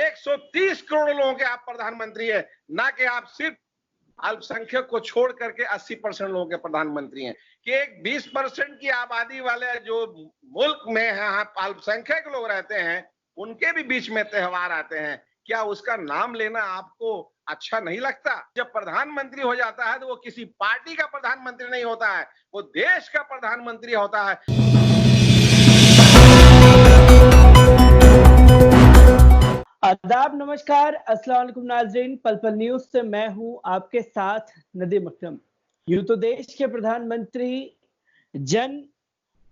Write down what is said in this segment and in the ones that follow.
130 करोड़ लोगों के आप प्रधानमंत्री है, ना कि आप सिर्फ अल्पसंख्यक को छोड़ करके 80% लोगों के प्रधानमंत्री हैं। कि एक 20% की आबादी वाले जो मुल्क में अल्पसंख्यक लोग रहते हैं, उनके भी बीच में त्योहार आते हैं। क्या उसका नाम लेना आपको अच्छा नहीं लगता? जब प्रधानमंत्री हो जाता है तो वो किसी पार्टी का प्रधानमंत्री नहीं होता है, वो देश का प्रधानमंत्री होता है। आदाब, नमस्कार, अस्सलाम वालेकुम नाज़रीन। पल पल न्यूज से मैं हूं आपके साथ नदीम अकरम। यूं तो देश के प्रधानमंत्री जन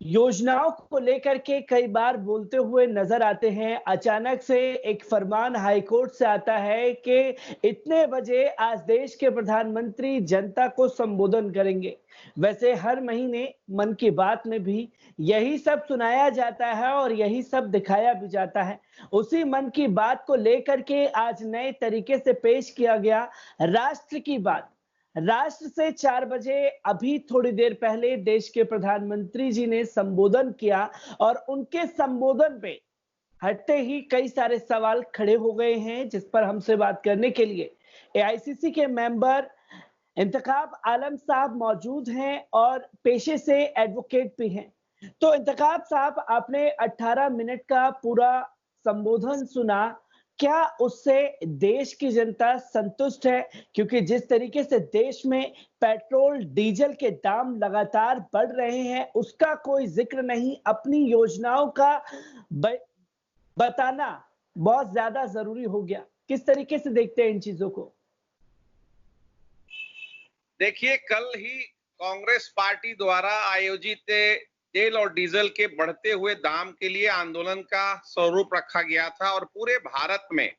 योजनाओं को लेकर के कई बार बोलते हुए नजर आते हैं। अचानक से एक फरमान हाईकोर्ट से आता है कि इतने बजे आज देश के प्रधानमंत्री जनता को संबोधन करेंगे। वैसे हर महीने मन की बात में भी यही सब सुनाया जाता है और यही सब दिखाया भी जाता है। उसी मन की बात को लेकर के आज नए तरीके से पेश किया गया राष्ट्र की बात। राष्ट्र से 4 बजे अभी थोड़ी देर पहले देश के प्रधानमंत्री जी ने संबोधन किया और उनके संबोधन पे हटते ही कई सारे सवाल खड़े हो गए हैं, जिस पर हमसे बात करने के लिए एआईसीसी के मेंबर इंतखाब आलम साहब मौजूद हैं और पेशे से एडवोकेट भी हैं। तो इंतखाब साहब, आपने 18 मिनट का पूरा संबोधन सुना, क्या उससे देश की जनता संतुष्ट है? क्योंकि जिस तरीके से देश में पेट्रोल डीजल के दाम लगातार बढ़ रहे हैं, उसका कोई जिक्र नहीं, अपनी योजनाओं का बताना बहुत ज्यादा जरूरी हो गया। किस तरीके से देखते हैं इन चीजों को? देखिए, कल ही कांग्रेस पार्टी द्वारा आयोजित तेल और डीजल के बढ़ते हुए दाम के लिए आंदोलन का स्वरूप रखा गया था और पूरे भारत में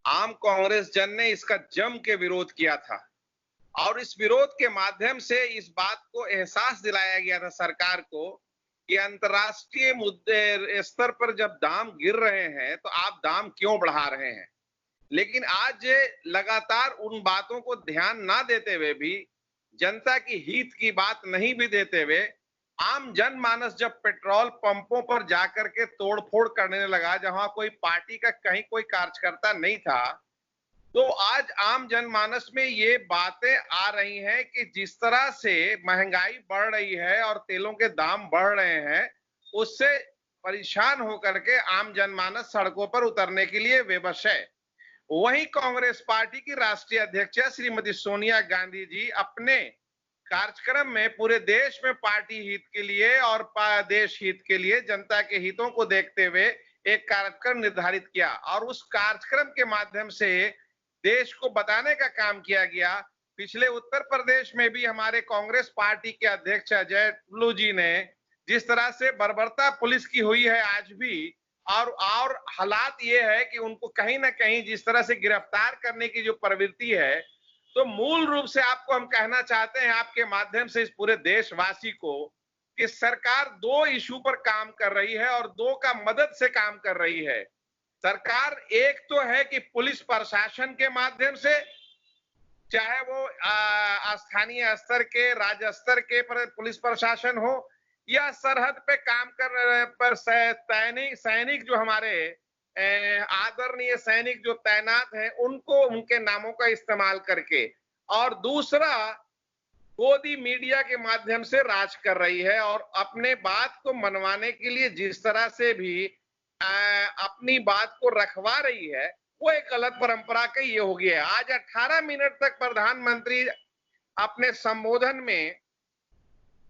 आम कांग्रेस जन ने इसका जम के विरोध किया था। और इस विरोध के माध्यम से इस बात को एहसास दिलाया गया था सरकार को कि अंतर्राष्ट्रीय मुद्दे स्तर पर जब दाम गिर रहे हैं तो आप दाम क्यों बढ़ा रहे हैं। लेकिन आज लगातार उन बातों को ध्यान ना देते हुए भी, जनता की हित की बात नहीं भी देते हुए, आम जनमानस जब पेट्रोल पंपों पर जाकर के तोड़फोड़ करने लगा, जहां कोई पार्टी का कहीं कोई कार्यकर्ता नहीं था, तो आज आम जनमानस में ये बातें आ रही हैं कि जिस तरह से महंगाई बढ़ रही है और तेलों के दाम बढ़ रहे हैं, उससे परेशान होकर के आम जनमानस सड़कों पर उतरने के लिए विवश है। वहीं कांग्रेस पार्टी की राष्ट्रीय अध्यक्ष श्रीमती सोनिया गांधी जी अपने कार्यक्रम में पूरे देश में पार्टी हित के लिए और देश हित के लिए जनता के हितों को देखते हुए एक कार्यक्रम निर्धारित किया और उस कार्यक्रम के माध्यम से देश को बताने का काम किया गया। पिछले उत्तर प्रदेश में भी हमारे कांग्रेस पार्टी के अध्यक्ष अजय लल्लू जी ने जिस तरह से बर्बरता पुलिस की हुई है आज भी, और हालात ये है कि उनको कहीं ना कहीं जिस तरह से गिरफ्तार करने की जो प्रवृत्ति है, तो मूल रूप से आपको हम कहना चाहते हैं आपके माध्यम से इस पूरे देशवासी को कि सरकार दो इशू पर काम कर रही है और दो का मदद से काम कर रही है। सरकार एक तो है कि पुलिस प्रशासन के माध्यम से, चाहे वो स्थानीय स्तर के, राज्य स्तर के पुलिस प्रशासन हो या सरहद पे काम कर पर सैनिक जो हमारे आदरणीय सैनिक जो तैनात हैं, उनको उनके नामों का इस्तेमाल करके, और दूसरा गोदी मीडिया के माध्यम से राज कर रही है और अपने बात को मनवाने के लिए जिस तरह से भी अपनी बात को रखवा रही है, वो एक गलत परंपरा का ये हो गया है। आज 18 मिनट तक प्रधानमंत्री अपने संबोधन में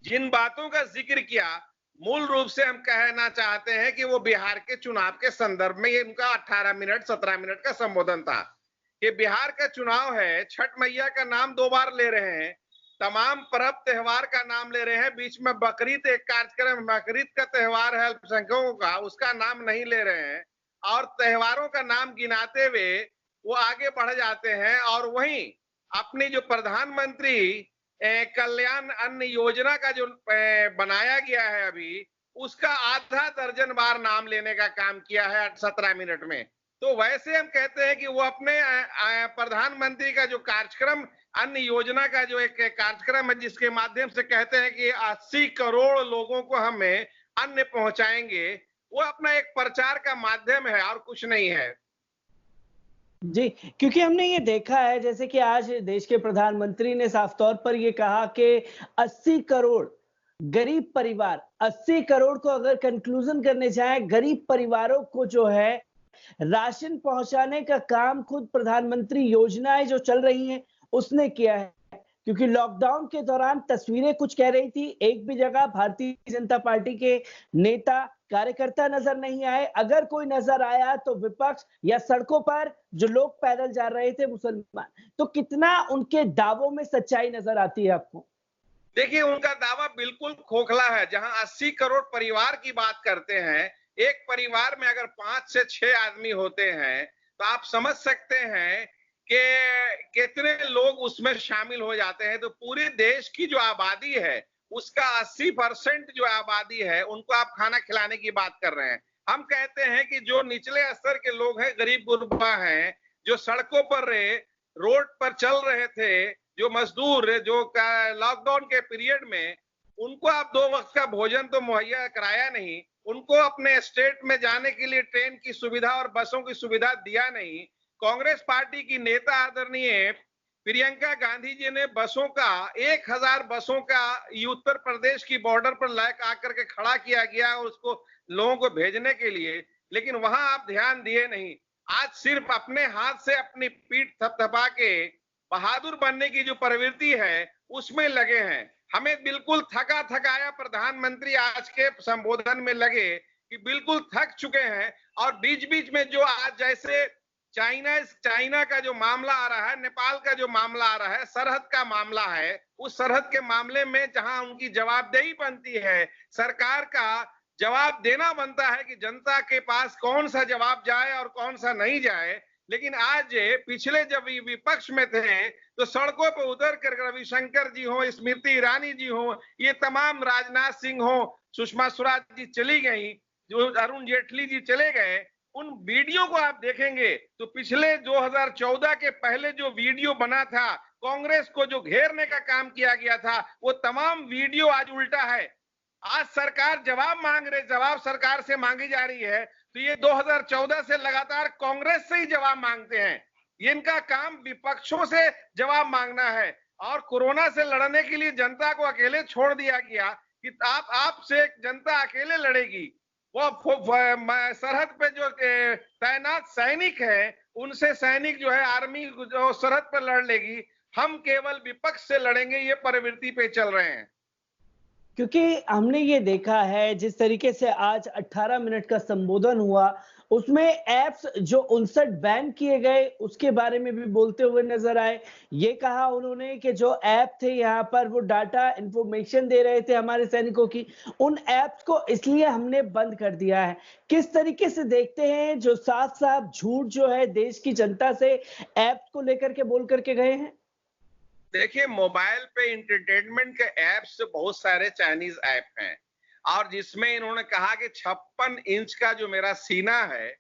जिन बातों का जिक्र किया, मूल रूप से हम कहना चाहते हैं कि वो बिहार के चुनाव के संदर्भ में ये उनका 18 मिनट 17 मिनट का संबोधन था कि बिहार का चुनाव है, छठ मैया का नाम 2 बार ले रहे हैं, तमाम पर्व त्योहार का नाम ले रहे हैं, बीच में बकरीद एक कार्यक्रम, बकरीद का त्योहार है अल्पसंख्यकों का, उसका नाम नहीं ले रहे हैं और त्योहारों का नाम गिनाते हुए वो आगे बढ़ जाते हैं। और वहीं अपनी जो प्रधानमंत्री कल्याण अन्न योजना का जो बनाया गया है अभी, उसका आधा दर्जन बार नाम लेने का काम किया है 17 मिनट में। तो वैसे हम कहते हैं कि वो अपने प्रधानमंत्री का जो कार्यक्रम अन्न योजना का जो एक कार्यक्रम है, जिसके माध्यम से कहते हैं कि 80 करोड़ लोगों को हमें अन्न पहुंचाएंगे, वो अपना एक प्रचार का माध्यम है और कुछ नहीं है। जी, क्योंकि हमने ये देखा है जैसे कि आज देश के प्रधानमंत्री ने साफ तौर पर ये कहा कि 80 करोड़ गरीब परिवार, 80 करोड़ को अगर कंक्लूजन करने जाएँ, गरीब परिवारों को जो है राशन पहुंचाने का काम खुद प्रधानमंत्री योजनाएं जो चल रही हैं उसने किया है। क्योंकि लॉकडाउन के दौरान तस्वीरें कुछ कह रही थी, एक भी जगह भारतीय जनता पार्टी के नेता कार्यकर्ता नजर नहीं आए, अगर कोई नजर आया तो विपक्ष या सड़कों पर जो लोग पैदल जा रहे थे मुसलमान। तो कितना उनके दावों में सच्चाई नजर आती है आपको? देखिए, उनका दावा बिल्कुल खोखला है। जहां 80 करोड़ परिवार की बात करते हैं, एक परिवार में अगर 5 से 6 आदमी होते हैं, तो आप समझ सकते हैं कि कितने लोग उसमें शामिल हो जाते हैं। तो पूरे देश की जो आबादी है, उसका 80% जो आबादी है, उनको आप खाना खिलाने की बात कर रहे हैं। हम कहते हैं कि जो निचले स्तर के लोग हैं, गरीब-गुरबा हैं, जो सड़कों पर रहे, रोड पर चल रहे थे, जो मजदूर जो लॉकडाउन के पीरियड में उनको आप 2 वक्त का भोजन तो मुहैया कराया नहीं, उनको अपने स्टेट में जाने के लिए ट्रेन की सुविधा और बसों की सुविधा दिया नहीं। कांग्रेस पार्टी की नेता आदरणीय प्रियंका गांधी जी ने बसों का 1000 बसों का उत्तर प्रदेश की बॉर्डर पर लायक आकर के खड़ा किया गया और उसको लोगों को भेजने के लिए, लेकिन वहां आप ध्यान दिए नहीं। आज सिर्फ अपने हाथ से अपनी पीठ थपथपा के बहादुर बनने की जो प्रवृत्ति है उसमें लगे हैं। हमें बिल्कुल थका थकाया प्रधानमंत्री आज के संबोधन में लगे कि बिल्कुल थक चुके हैं। और बीच बीच में जो आज जैसे चाइना का जो मामला आ रहा है, नेपाल का जो मामला आ रहा है, सरहद का मामला है, उस सरहद के मामले में जहां उनकी जवाबदेही बनती है, सरकार का जवाब देना बनता है कि जनता के पास कौन सा जवाब जाए और कौन सा नहीं जाए। लेकिन आज पिछले जब विपक्ष में थे तो सड़कों पर उतर कर रविशंकर जी हो, स्मृति ईरानी जी हो, ये तमाम, राजनाथ सिंह हो, सुषमा स्वराज जी चली गई, जो अरुण जेटली जी चले गए, उन वीडियो को आप देखेंगे तो पिछले 2014 के पहले जो वीडियो बना था, कांग्रेस को जो घेरने का काम किया गया था, वो तमाम वीडियो आज उल्टा है। आज सरकार जवाब मांग रही, जवाब सरकार से मांगी जा रही है, तो ये 2014 से लगातार कांग्रेस से ही जवाब मांगते हैं। ये इनका काम विपक्षों से जवाब मांगना है। और कोरोना से लड़ने के लिए जनता को अकेले छोड़ दिया गया कि आपसे जनता अकेले लड़ेगी। वो सरहद पे जो तैनात सैनिक है, उनसे सैनिक जो है आर्मी जो सरहद पर लड़ लेगी, हम केवल विपक्ष से लड़ेंगे, ये प्रवृत्ति पे चल रहे हैं। क्योंकि हमने ये देखा है जिस तरीके से आज 18 मिनट का संबोधन हुआ, उसमें ऐप्स जो 59 बैन किए गए उसके बारे में भी बोलते हुए नजर आए। ये कहा उन्होंने कि जो ऐप थे यहाँ पर वो डाटा इंफॉर्मेशन दे रहे थे हमारे सैनिकों की, उन ऐप्स को इसलिए हमने बंद कर दिया है। किस तरीके से देखते हैं जो साफ साफ झूठ जो है देश की जनता से ऐप्स को लेकर के बोल करके गए हैं? देखिए, मोबाइल पे इंटरटेनमेंट के ऐप्स बहुत सारे चाइनीज ऐप हैं, और जिसमें इन्होंने कहा कि 56 इंच का जो मेरा सीना है,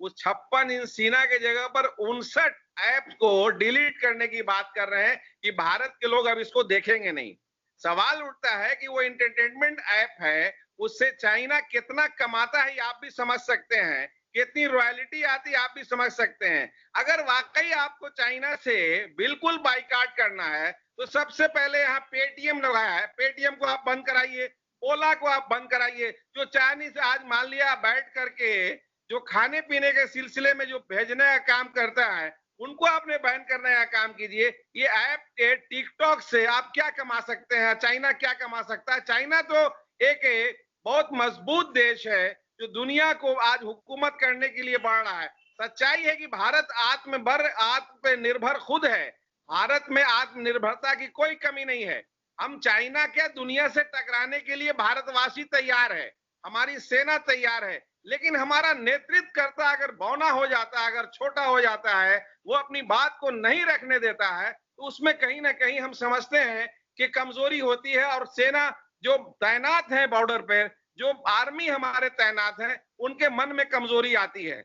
उस 56 इंच सीना के जगह पर 59 ऐप को डिलीट करने की बात कर रहे हैं कि भारत के लोग अब इसको देखेंगे नहीं। सवाल उठता है कि वो इंटरटेनमेंट ऐप है, उससे चाइना कितना कमाता है, आप भी समझ सकते हैं, कितनी रॉयल्टी आती है आप भी समझ सकते हैं। अगर वाकई आपको चाइना से बिल्कुल बाइकाट करना है, तो सबसे पहले यहाँ पेटीएम लगाया है, पेटीएम को आप बंद कराइए, ओला को आप बंद कराइए। जो चाइनीज आज मान लिया बैठ करके जो खाने पीने के सिलसिले में जो भेजने का काम करता है, उनको आपने बैन करने का काम कीजिए। ये ऐप के टिकटॉक से आप क्या कमा सकते हैं, चाइना क्या कमा सकता है? चाइना तो एक बहुत मजबूत देश है जो दुनिया को आज हुकूमत करने के लिए बढ़ रहा है। सच्चाई है कि भारत आत्मनिर्भर खुद है। भारत में आत्मनिर्भरता की कोई कमी नहीं है। हम चाइना क्या, दुनिया से टकराने के लिए भारतवासी तैयार है, हमारी सेना तैयार है। लेकिन हमारा नेतृत्वकर्ता अगर बौना हो जाता है, अगर छोटा हो जाता है, वो अपनी बात को नहीं रखने देता है, तो उसमें कहीं ना कहीं हम समझते हैं कि कमजोरी होती है। और सेना जो तैनात है बॉर्डर पे, जो आर्मी हमारे तैनात है, उनके मन में कमजोरी आती है।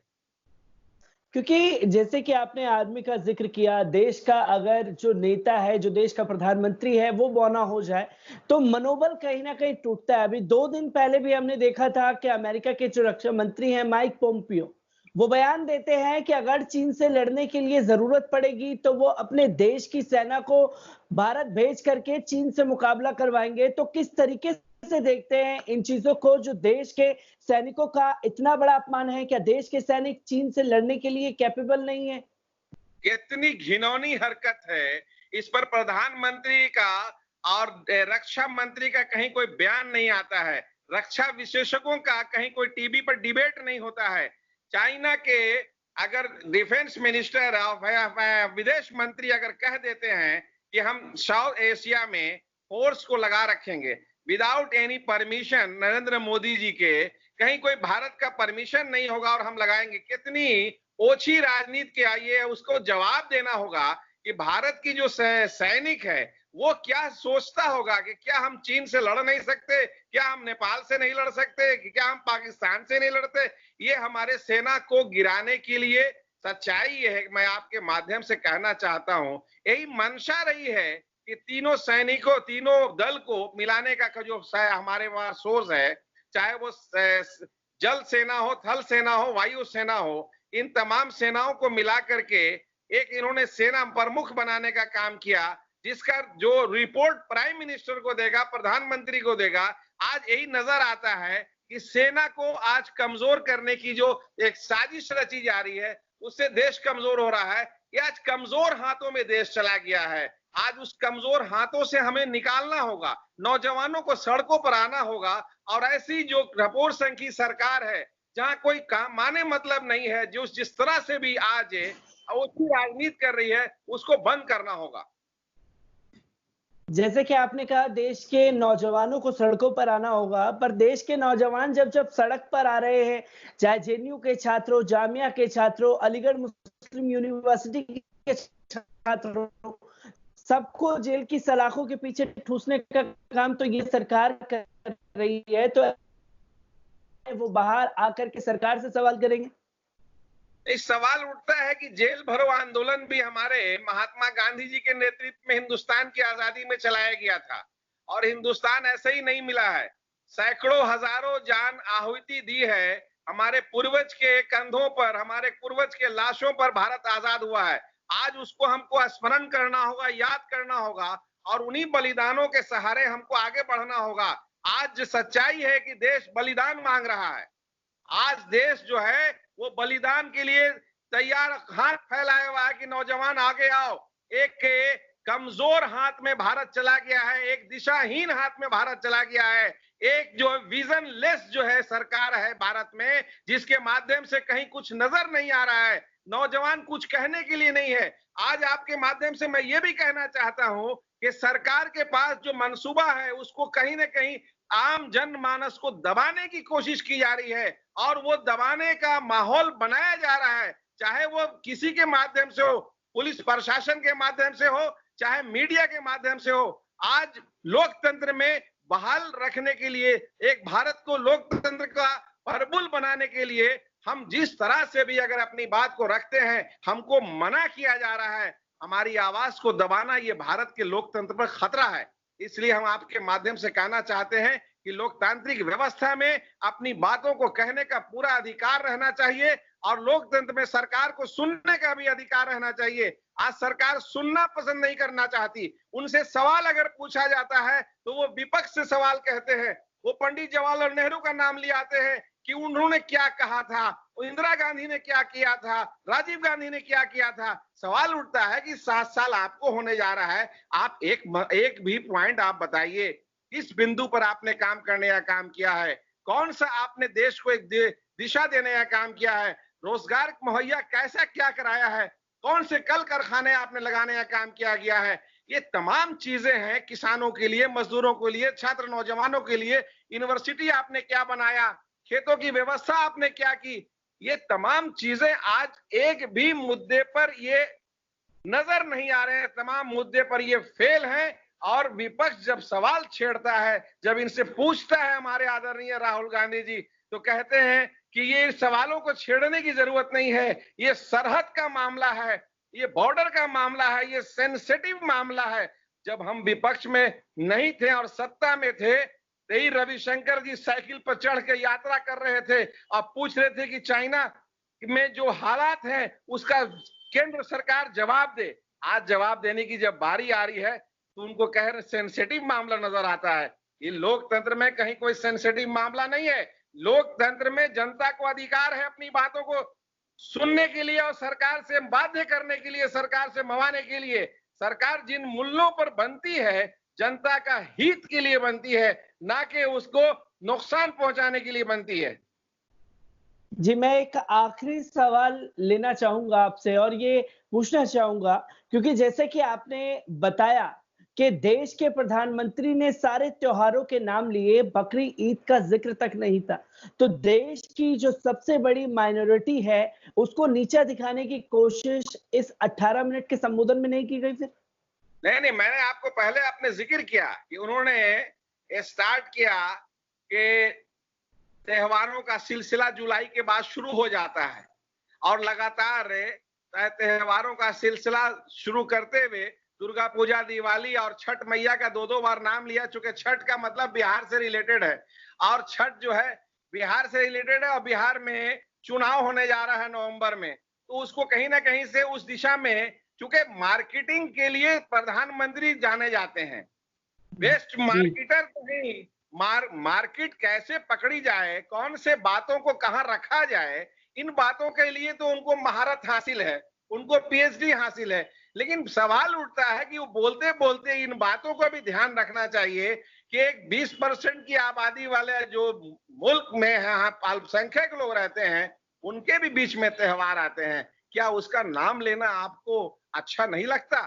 क्योंकि जैसे कि आपने आर्मी का जिक्र किया, देश का अगर जो नेता है, जो देश का प्रधानमंत्री है, वो बौना हो जाए, तो मनोबल कहीं ना कहीं टूटता है। अभी 2 दिन पहले भी हमने देखा था कि अमेरिका के जो रक्षा मंत्री हैं माइक पोम्पियो, वो बयान देते हैं कि अगर चीन से लड़ने के लिए जरूरत पड़ेगी तो वो अपने देश की सेना को भारत भेज करके चीन से मुकाबला करवाएंगे। तो किस तरीके से देखते हैं इन चीजों को, जो देश के सैनिकों का इतना बड़ा अपमान है? क्या देश के सैनिक चीन से लड़ने के लिए कैपेबल नहीं है? कितनी घिनौनी हरकत है। इस पर प्रधानमंत्री का और रक्षा मंत्री का कहीं कोई बयान नहीं आता है। रक्षा विशेषज्ञों का कहीं कोई टीवी पर डिबेट नहीं होता है। चाइना के अगर डिफेंस मिनिस्टर विदेश मंत्री अगर कह देते हैं कि हम साउथ एशिया में फोर्स को लगा रखेंगे without any permission Narendra Modi ji के, कहीं कोई भारत का परमिशन नहीं होगा और हम लगाएंगे, कितनी ओछी राजनीति के आई है। उसको जवाब देना होगा कि भारत की जो सैनिक है वो क्या सोचता होगा कि क्या हम चीन से लड़ नहीं सकते, क्या हम नेपाल से नहीं लड़ सकते, क्या हम पाकिस्तान से नहीं लड़ते। ये हमारे सेना को गिराने के लिए सच्चाई ये है, मैं आपके माध्यम से कहना चाहता हूं, यही मंशा रही है कि तीनों सैनिकों तीनों दल को मिलाने का जो हमारे वहां सोच है, चाहे वो जल सेना हो, थल सेना हो, वायु सेना हो, इन तमाम सेनाओं को मिला करके एक इन्होंने सेना प्रमुख बनाने का काम किया, जिसका जो रिपोर्ट प्राइम मिनिस्टर को देगा, प्रधानमंत्री को देगा। आज यही नजर आता है कि सेना को आज कमजोर करने की जो एक साजिश रची जा रही है, उससे देश कमजोर हो रहा है। ये आज कमजोर हाथों में देश चला गया है। आज उस कमजोर हाथों से हमें निकालना होगा, नौजवानों को सड़कों पर आना होगा और ऐसी जो कपूर संघ की सरकार है जहां कोई काम माने मतलब नहीं है, जो जिस तरह से भी आज उसकी राजनीति कर रही है, उसको बंद करना होगा। जैसे कि आपने कहा देश के नौजवानों को सड़कों पर आना होगा, पर देश के नौजवान जब जब सड़क पर आ रहे हैं, चाहे जेएनयू के छात्रों, जामिया के छात्रों, अलीगढ़ मुस्लिम यूनिवर्सिटी के छात्रों, सबको जेल की सलाखों के पीछे ठूसने का काम तो ये सरकार कर रही है, तो वो बाहर आकर के सरकार से सवाल करेंगे। इस सवाल उठता है कि जेल भरो आंदोलन भी हमारे महात्मा गांधी जी के नेतृत्व में हिंदुस्तान की आजादी में चलाया गया था और हिंदुस्तान ऐसे ही नहीं मिला है। सैकड़ों हजारों जान आहुति दी है। हमारे पूर्वज के कंधों पर, हमारे पूर्वज के लाशों पर भारत आजाद हुआ है। आज उसको हमको स्मरण करना होगा, याद करना होगा और उन्हीं बलिदानों के सहारे हमको आगे बढ़ना होगा। आज सच्चाई है कि देश बलिदान मांग रहा है। आज देश जो है वो बलिदान के लिए तैयार, हाथ फैलाया हुआ है कि नौजवान आगे आओ। एक के कमजोर हाथ में भारत चला गया है, एक दिशाहीन हाथ में भारत चला गया है, एक जो विजन लेस जो है सरकार है भारत में, जिसके माध्यम से कहीं कुछ नजर नहीं आ रहा है। नौजवान कुछ कहने के लिए नहीं है। आज आपके माध्यम से मैं ये भी कहना चाहता हूं कि सरकार के पास जो मंसूबा है उसको कहीं ना कहीं आम जनमानस को दबाने की कोशिश की जा रही है और वो दबाने का माहौल बनाया जा रहा है, चाहे वो किसी के माध्यम से हो, पुलिस प्रशासन के माध्यम से हो, चाहे मीडिया के माध्यम से हो। आज लोकतंत्र में बहाल रखने के लिए, एक भारत को लोकतंत्र का परबुल बनाने के लिए हम जिस तरह से भी अगर अपनी बात को रखते हैं, हमको मना किया जा रहा है। हमारी आवाज को दबाना ये भारत के लोकतंत्र पर खतरा है। इसलिए हम आपके माध्यम से कहना चाहते हैं कि लोकतांत्रिक व्यवस्था में अपनी बातों को कहने का पूरा अधिकार रहना चाहिए और लोकतंत्र में सरकार को सुनने का भी अधिकार रहना चाहिए। आज सरकार सुनना पसंद नहीं करना चाहती। उनसे सवाल अगर पूछा जाता है तो वो विपक्ष से सवाल कहते हैं। वो पंडित जवाहरलाल नेहरू का नाम ले आते हैं कि उन्होंने क्या कहा था, इंदिरा गांधी ने क्या किया था, राजीव गांधी ने क्या किया था। सवाल उठता है कि 7 साल आपको होने जा रहा है, आप एक भी पॉइंट आप बताइए, किस बिंदु पर आपने काम करने का काम किया है, कौन सा आपने देश को एक दिशा देने का काम किया है, रोजगार मुहैया कैसा क्या कराया है, कौन से कल कारखाने आपने लगाने का काम किया गया है। ये तमाम चीजें हैं किसानों के लिए, मजदूरों के लिए, छात्र नौजवानों के लिए। यूनिवर्सिटी आपने क्या बनाया, खेतों की व्यवस्था आपने क्या की। ये तमाम चीजें आज एक भी मुद्दे पर ये नजर नहीं आ रहे हैं, तमाम मुद्दे पर ये फेल हैं। और विपक्ष जब सवाल छेड़ता है, जब इनसे पूछता है हमारे आदरणीय राहुल गांधी जी, तो कहते हैं कि ये सवालों को छेड़ने की जरूरत नहीं है, ये सरहद का मामला है, ये बॉर्डर का मामला है, ये सेंसिटिव मामला है। जब हम विपक्ष में नहीं थे और सत्ता में थे, रविशंकर जी साइकिल पर चढ़ के यात्रा कर रहे थे और पूछ रहे थे कि चाइना में जो हालात है उसका केंद्र सरकार जवाब दे। आज जवाब देने की जब बारी आ रही है तो उनको कह रहे सेंसिटिव मामला नजर आता है। ये लोकतंत्र में कहीं कोई सेंसिटिव मामला नहीं है। लोकतंत्र में जनता को अधिकार है अपनी बातों को सुनने के लिए और सरकार से बाध्य करने के लिए, सरकार से मवाने के लिए। सरकार जिन मूल्यों पर बनती है जनता का हित के लिए बनती है, ना कि उसको नुकसान पहुंचाने के लिए बनती है। जी, मैं एक आखिरी सवाल लेना चाहूंगा आपसे और ये पूछना चाहूंगा क्योंकि जैसे कि आपने बताया कि देश के प्रधानमंत्री ने सारे त्योहारों के नाम लिए, बकरी ईद का जिक्र तक नहीं था। तो देश की जो सबसे बड़ी माइनॉरिटी है, उसको नीचा दिखाने की कोशिश इस 18 मिनट के संबोधन में नहीं की गई फिर? नहीं, मैंने आपको पहले आपने जिक्र किया कि उन्होंने स्टार्ट किया कि त्योहारों का सिलसिला जुलाई के बाद शुरू हो जाता है और लगातार त्योहारों का सिलसिला शुरू करते हुए दुर्गा पूजा, दिवाली और छठ मैया का दो बार नाम लिया, चूंकि छठ का मतलब बिहार से रिलेटेड है और छठ जो है बिहार से रिलेटेड है और बिहार में चुनाव होने जा रहा है नवंबर में, तो उसको कहीं ना कहीं से उस दिशा में, चूंकि मार्केटिंग के लिए प्रधानमंत्री जाने जाते हैं, बेस्ट मार्केटर तो नहीं, मार्केट कैसे पकड़ी जाए, कौन से बातों को कहां रखा जाए, इन बातों के लिए तो उनको महारत हासिल है, उनको पीएचडी हासिल है। लेकिन सवाल उठता है कि वो बोलते बोलते इन बातों को भी ध्यान रखना चाहिए कि एक 20% की आबादी वाले जो मुल्क में है, अल्पसंख्यक लोग रहते हैं, उनके भी बीच में त्योहार आते हैं। क्या उसका नाम लेना आपको अच्छा नहीं लगता?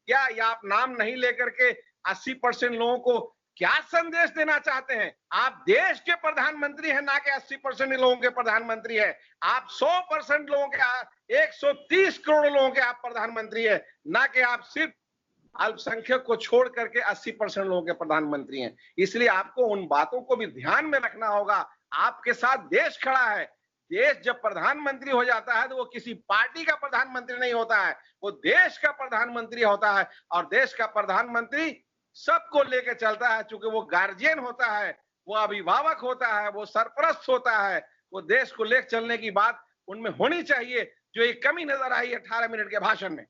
क्या या आप नाम नहीं लेकर के 80% लोगों को क्या संदेश देना चाहते हैं? आप देश के प्रधानमंत्री हैं, ना कि 80% लोगों के प्रधानमंत्री है। आप 100% लोगों के 130 करोड़ लोगों के आप प्रधानमंत्री है, ना कि आप सिर्फ अल्पसंख्यक को छोड़ करके 80% लोगों के प्रधानमंत्री हैं। इसलिए आपको उन बातों को भी ध्यान में रखना होगा। आपके साथ देश खड़ा है। देश जब प्रधानमंत्री हो जाता है तो वो किसी पार्टी का प्रधानमंत्री नहीं होता है, वो देश का प्रधानमंत्री होता है और देश का प्रधानमंत्री सबको लेके चलता है। चूंकि वो गार्जियन होता है, वो अभिभावक होता है, वो सरपरस्त होता है, वो देश को लेकर चलने की बात उनमें होनी चाहिए, जो एक कमी नजर आई 18 मिनट के भाषण में।